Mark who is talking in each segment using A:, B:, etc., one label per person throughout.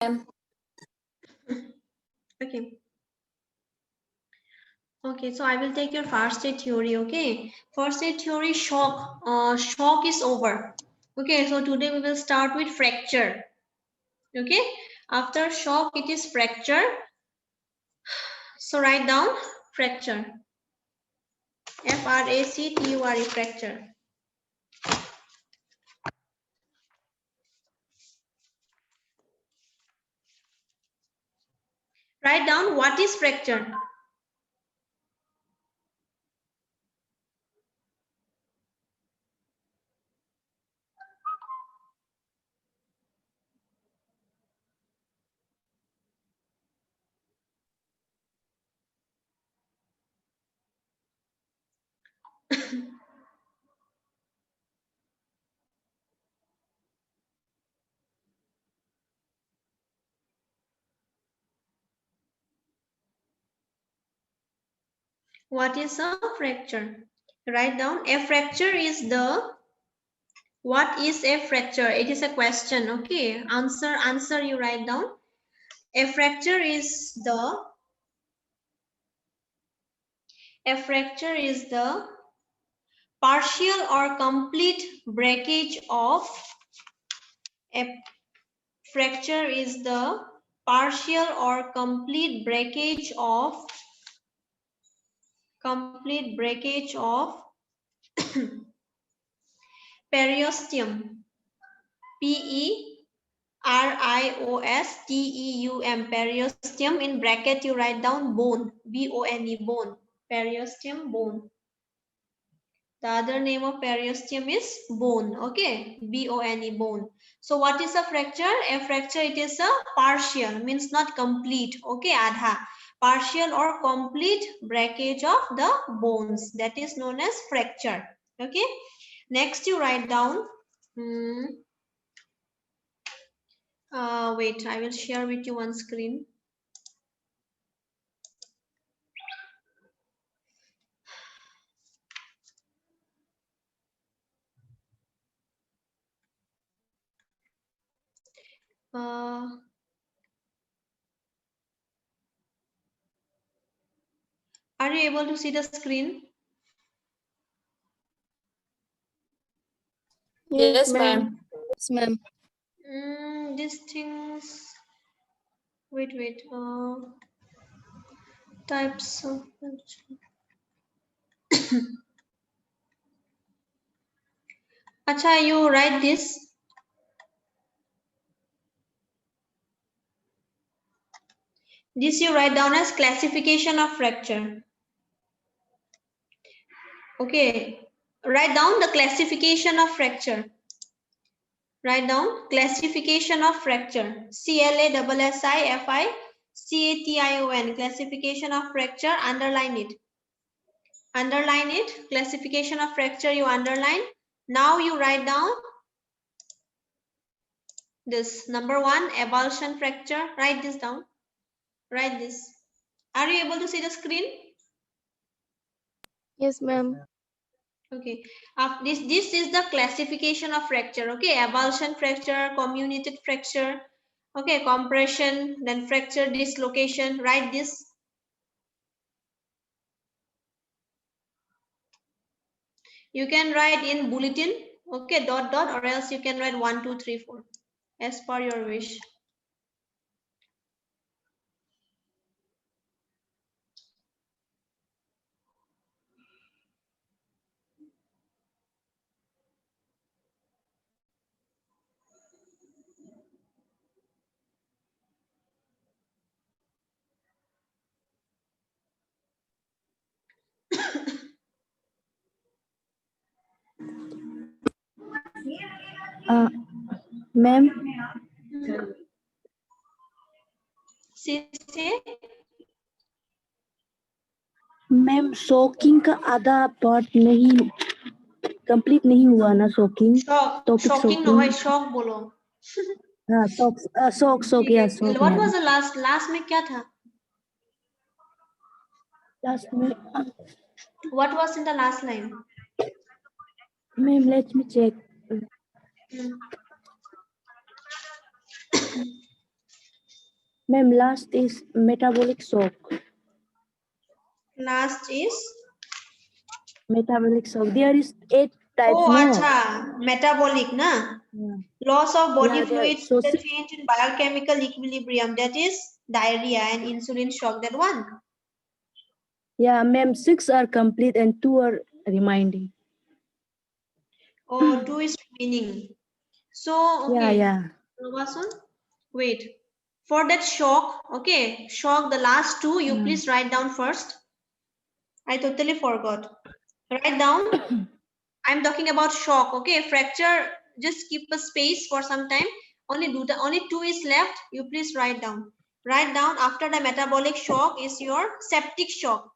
A: Okay. Okay, so I will take your first aid theory. Okay, first aid theory, shock. Shock is over. Okay, so today we will start with fracture. Okay, after shock it is fracture. So write down fracture. Fracture. Fracture. Write down what is fracture. What is a fracture? Write down. A fracture is the. What is a fracture? It is a question. Okay. Answer you write down. A fracture is the. A fracture is the partial or complete breakage of. A fracture is the partial or complete breakage of. Periosteum. Periosteum. Periosteum. In bracket you write down bone. Bone. Bone. Periosteum, bone. The other name of periosteum is bone. Okay, bone, bone. So what is a fracture? A fracture, it is a partial, means not complete. Okay, adha. Partial or complete breakage of the bones. That is known as fracture. Okay. Next you write down. Wait, I will share with you one screen. Are you able to see the screen?
B: Yes, ma'am.
C: Yes, ma'am.
A: These things. Wait. Types of. Acha, you write this. This you write down as classification of fracture. Okay. Write down the classification of fracture. Write down classification of fracture. CLASSIFICATION. Classification of fracture. Underline it. Underline it. Classification of fracture you underline. Now you write down this. Number 1, avulsion fracture. Write this down. Write this. Are you able to see the screen?
C: Yes, ma'am.
A: Okay. This is the classification of fracture. Okay. Avulsion fracture, comminuted fracture. Okay. Compression, then fracture dislocation. Write this. You can write in bulletin. Okay. Dot or else you can write 1, 2, 3, 4 as per your wish.
C: Ma'am.
A: See.
C: Ma'am soaking का आधा part नहीं complete नहीं हुआ ना soaking topic
A: Shocking no है shock बोलो.
C: हाँ सोक या सोक
A: What was the last में क्या था?
C: लास्ट में
A: What was in the last line?
C: Ma'am let me check Ma'am, last is metabolic shock.
A: Last is
C: Metabolic shock. There is 8 types,
A: oh,
C: no?
A: acha, metabolic, na?
C: Yeah.
A: Loss of body
C: Yeah, there.
A: fluids,
C: So
A: the change in biochemical equilibrium, that is diarrhea and insulin shock, that one.
C: yeah, ma'am, 6 are complete and 2 are remaining.
A: Oh, 2 is remaining. So, okay.
C: Yeah.
A: Vasun, wait. For that shock, okay, shock, the last 2, you please write down first. I totally forgot. Write down. I'm talking about shock, okay? Fracture, just keep a space for some time. Only 2 is left. You please write down. Write down after the metabolic shock is your septic shock.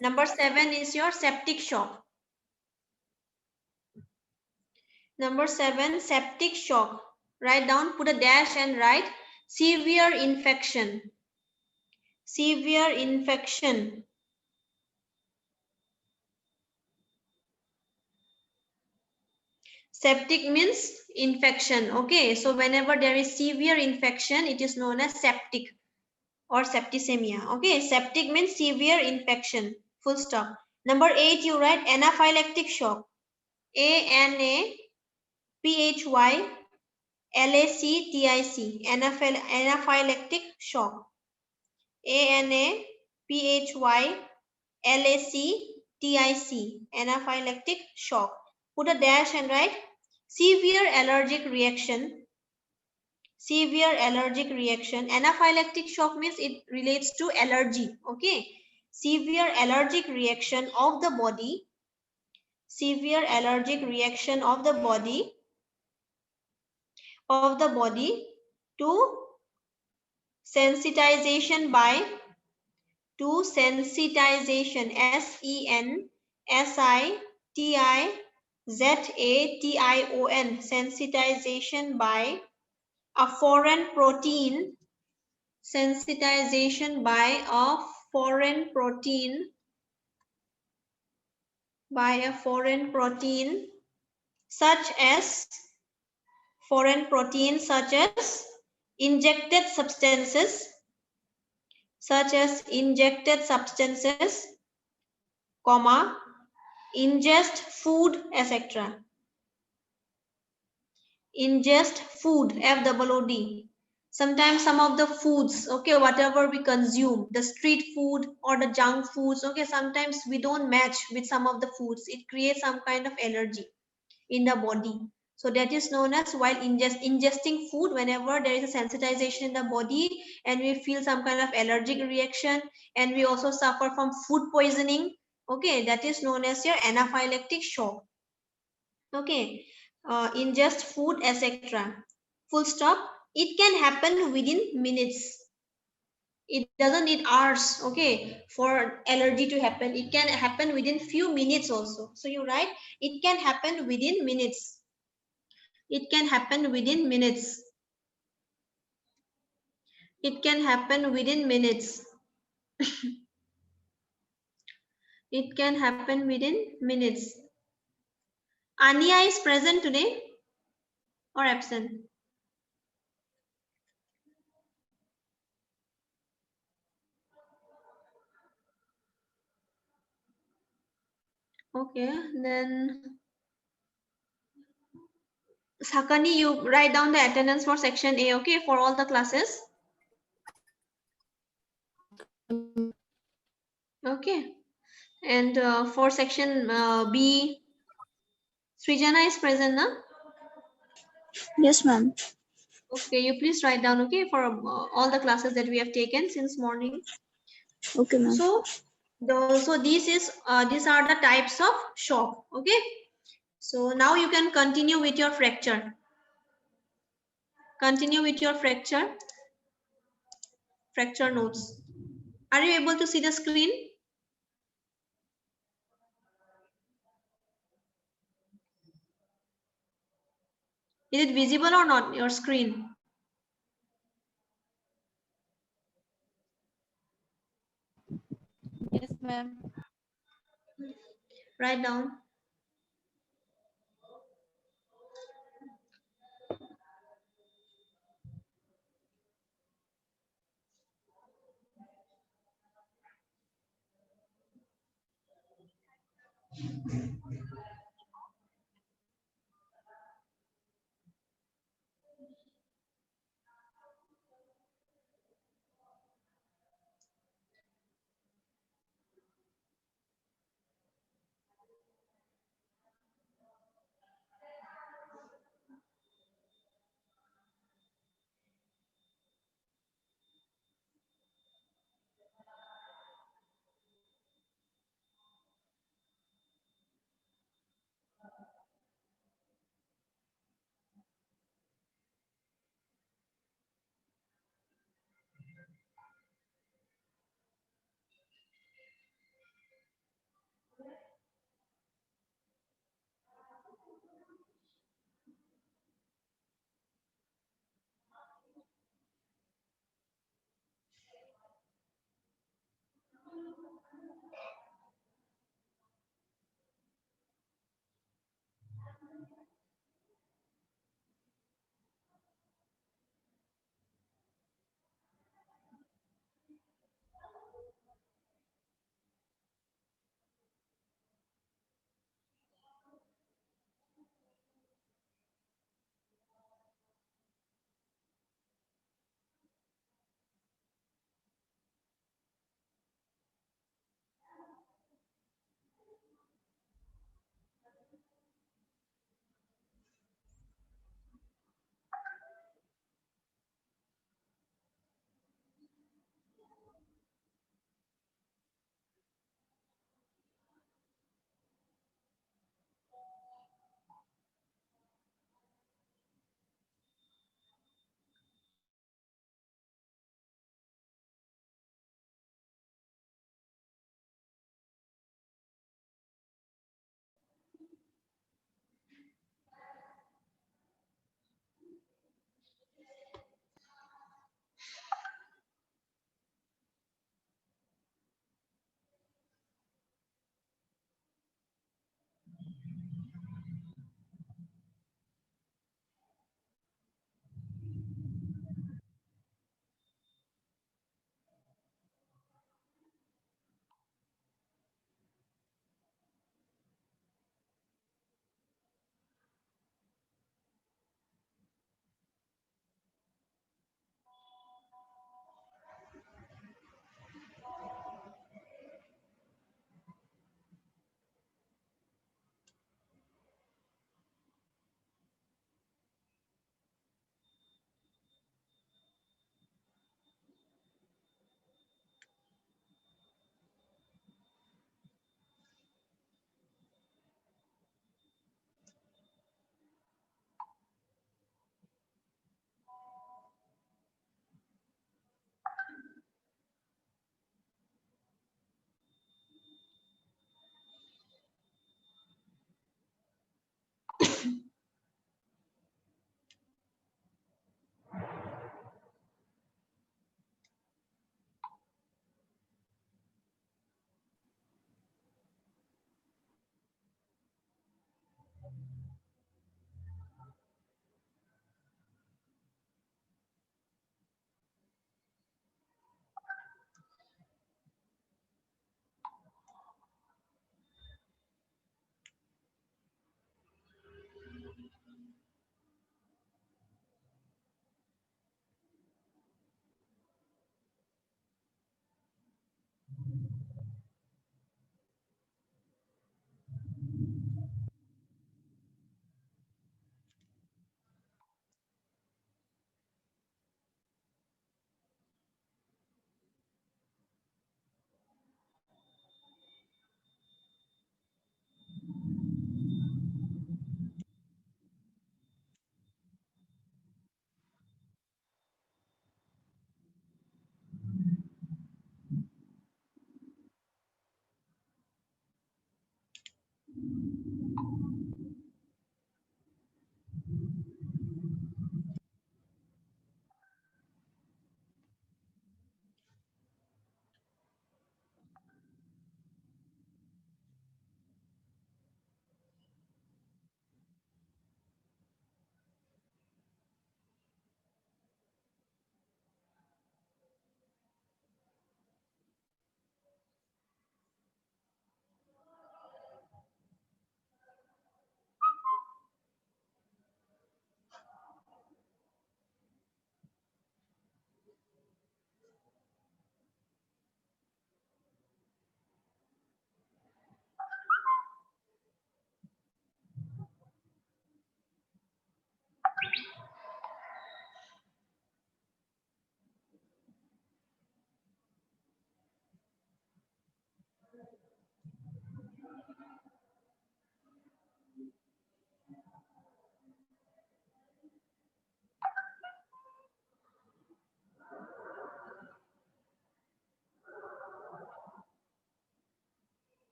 A: Number 7 is your septic shock. Number 7, septic shock. Write down, put a dash and write severe infection. Severe infection. Septic means infection. Okay, so whenever there is severe infection, it is known as septic or septicemia. Okay, septic means severe infection. Full stop. Number 8, you write anaphylactic shock. ANAPHYLACTIC. Anaphylactic shock. ANAPHYLACTIC. Anaphylactic shock. Put a dash and write severe allergic reaction. Severe allergic reaction. Anaphylactic shock means it relates to allergy. Okay. Severe allergic reaction of the body. Severe allergic reaction of the body. To sensitization by. To sensitization. SENSITIZATION. Sensitization by a foreign protein. Sensitization by a foreign protein. Such as injected substances. Comma, ingest food, etc. Ingest food, FOOD. Sometimes some of the foods, okay, whatever we consume, the street food or the junk foods, okay, sometimes we don't match with some of the foods. It creates some kind of allergy in the body. So that is known as while ingesting food, whenever there is a sensitization in the body and we feel some kind of allergic reaction and we also suffer from food poisoning, okay, that is known as your anaphylactic shock. Okay, ingest food, etc. Full stop. It can happen within minutes. It doesn't need hours, okay, for allergy to happen. It can happen within few minutes also. So you write, it can happen within minutes. It can happen within minutes. It can happen within minutes. It can happen within minutes. Ania is present today or absent? Okay, then Sakani, you write down the attendance for section A, okay, for all the classes. Okay, and for section B, Srijana is present, na?
B: Yes, ma'am.
A: Okay, you please write down, okay, for all the classes that we have taken since morning.
B: Okay, ma'am.
A: So, these are the types of shock, okay. So now you can continue with your fracture. Continue with your fracture notes. Are you able to see the screen? Is it visible or not, your screen?
D: Yes, ma'am.
A: Write down.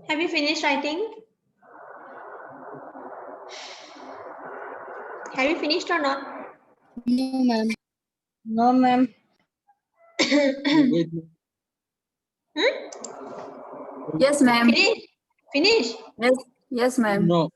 A: Have you finished writing? Have you finished or not?
B: No, ma'am. No, ma'am.
A: Hmm?
B: Yes, ma'am.
A: Finish? Finish?
B: Yes, yes, ma'am.
D: No.